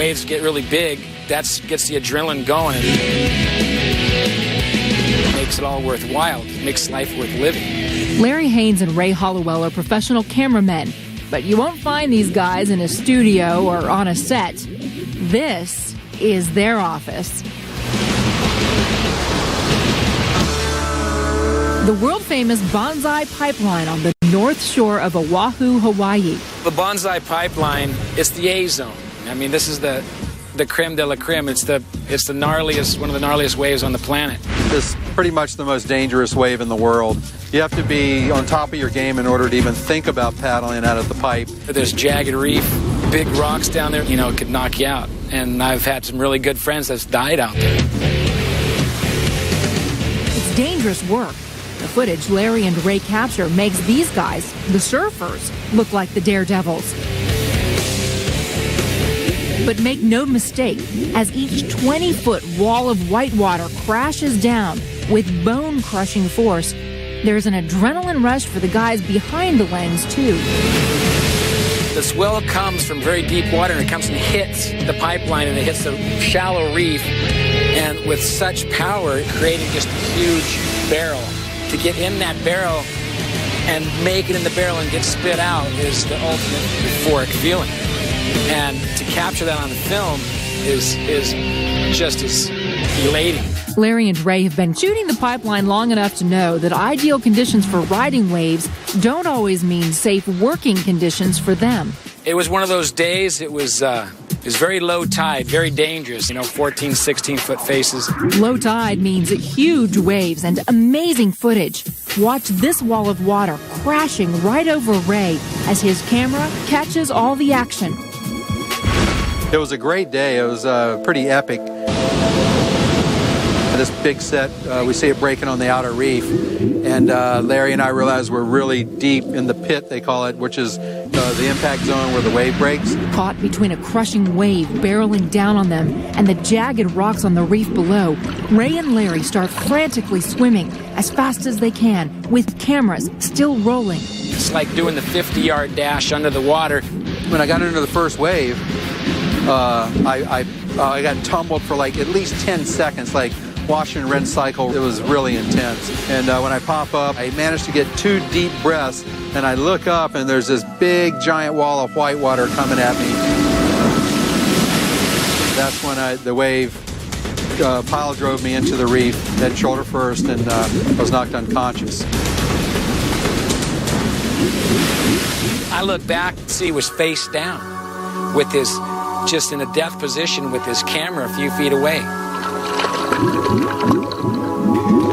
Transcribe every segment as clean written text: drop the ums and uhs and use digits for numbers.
waves get really big, that gets the adrenaline going. And it makes it all worthwhile. It makes life worth living. Larry Haynes and Ray Hallowell are professional cameramen, but you won't find these guys in a studio or on a set. This is their office. The world-famous Bonsai Pipeline on the north shore of Oahu, Hawaii. The Bonsai Pipeline, it's the A-zone. I mean, this is the creme de la creme. It's the gnarliest, one of the gnarliest waves on the planet. It's pretty much the most dangerous wave in the world. You have to be on top of your game in order to even think about paddling out of the pipe. There's jagged reef, big rocks down there, you know, it could knock you out. And I've had some really good friends that's died out there. It's dangerous work. The footage Larry and Ray capture makes these guys, the surfers, look like the daredevils. But make no mistake, as each 20-foot wall of whitewater crashes down with bone-crushing force, there's an adrenaline rush for the guys behind the lens, too. The swell comes from very deep water, and it comes and hits the pipeline, and it hits the shallow reef, and with such power, creating just a huge barrel. To get in that barrel and make it in the barrel and get spit out is the ultimate euphoric feeling. And to capture that on the film is just as elating. Larry and Ray have been shooting the pipeline long enough to know that ideal conditions for riding waves don't always mean safe working conditions for them. It was one of those days, it was very low tide, very dangerous, 14, 16-foot faces. Low tide means huge waves and amazing footage. Watch this wall of water crashing right over Ray as his camera catches all the action. It was a great day. It was pretty epic. This big set, we see it breaking on the outer reef, and Larry and I realized we're really deep in the pit, they call it, which is the impact zone where the wave breaks. Caught between a crushing wave barreling down on them and the jagged rocks on the reef below, Ray and Larry start frantically swimming as fast as they can, with cameras still rolling. It's like doing the 50-yard dash under the water. When I got into the first wave, I got tumbled for like at least 10 seconds, like wash and rinse cycle. It was really intense. And when I pop up, I managed to get 2 deep breaths, and I look up, and there's this big, giant wall of white water coming at me. That's when the wave pile drove me into the reef, head and shoulder first, and I was knocked unconscious. I look back and see he was face down, with his, just in a death position with his camera a few feet away.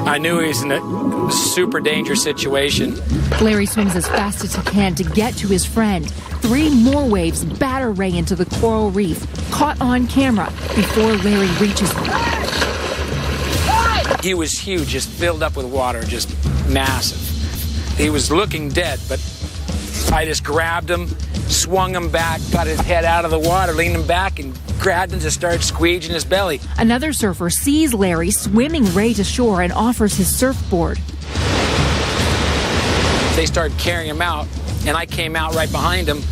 I knew he was in a super dangerous situation. Larry swims as fast as he can to get to his friend. 3 more waves batter Ray into the coral reef, caught on camera before Larry reaches him. He was huge, just filled up with water, just massive. He was looking dead, but I just grabbed him, swung him back, got his head out of the water, leaned him back, and grabbed him to start squeeging his belly. Another surfer sees Larry swimming Ray to shore and offers his surfboard. They started carrying him out, and I came out right behind him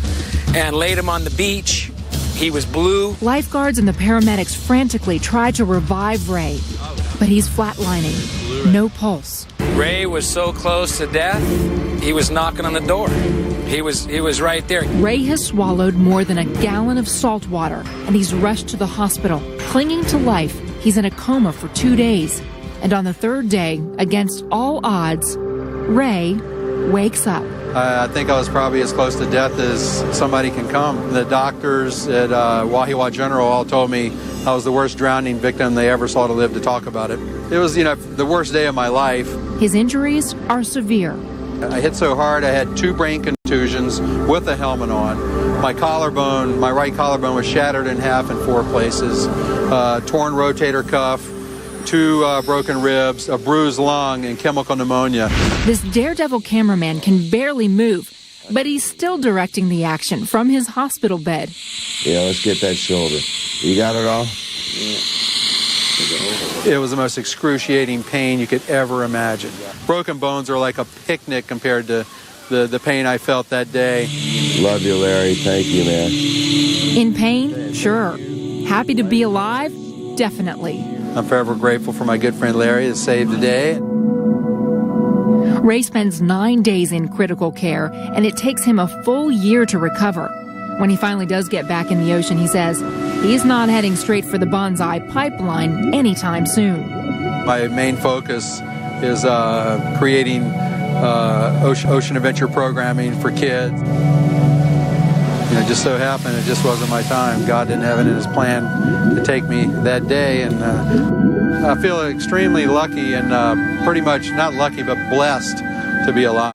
and laid him on the beach. He was blue. Lifeguards and the paramedics frantically try to revive Ray, but he's flatlining. No pulse. Ray was so close to death, he was knocking on the door. He was right there. Ray has swallowed more than a gallon of salt water, and he's rushed to the hospital. Clinging to life, he's in a coma for 2 days. And on the 3rd day, against all odds, Ray wakes up. I think I was probably as close to death as somebody can come. The doctors at Wahiawa General all told me I was the worst drowning victim they ever saw to live to talk about it. It was, the worst day of my life. His injuries are severe. I hit so hard I had 2 brain contusions with a helmet on. My collarbone, my right collarbone was shattered in half in 4 places. Torn rotator cuff, 2 broken ribs, a bruised lung, and chemical pneumonia. This daredevil cameraman can barely move, but he's still directing the action from his hospital bed. Yeah, let's get that shoulder. You got it all? Yeah. It was the most excruciating pain you could ever imagine. Broken bones are like a picnic compared to the pain I felt that day. Love you, Larry. Thank you, man. In pain? Sure. Happy to be alive? Definitely. I'm forever grateful for my good friend Larry that saved the day. Ray spends 9 days in critical care, and it takes him a full year to recover. When he finally does get back in the ocean, he says he's not heading straight for the Bonsai pipeline anytime soon. My main focus is creating ocean adventure programming for kids. It just so happened it just wasn't my time. God didn't have it in his plan to take me that day, and I feel extremely lucky and pretty much not lucky but blessed to be alive.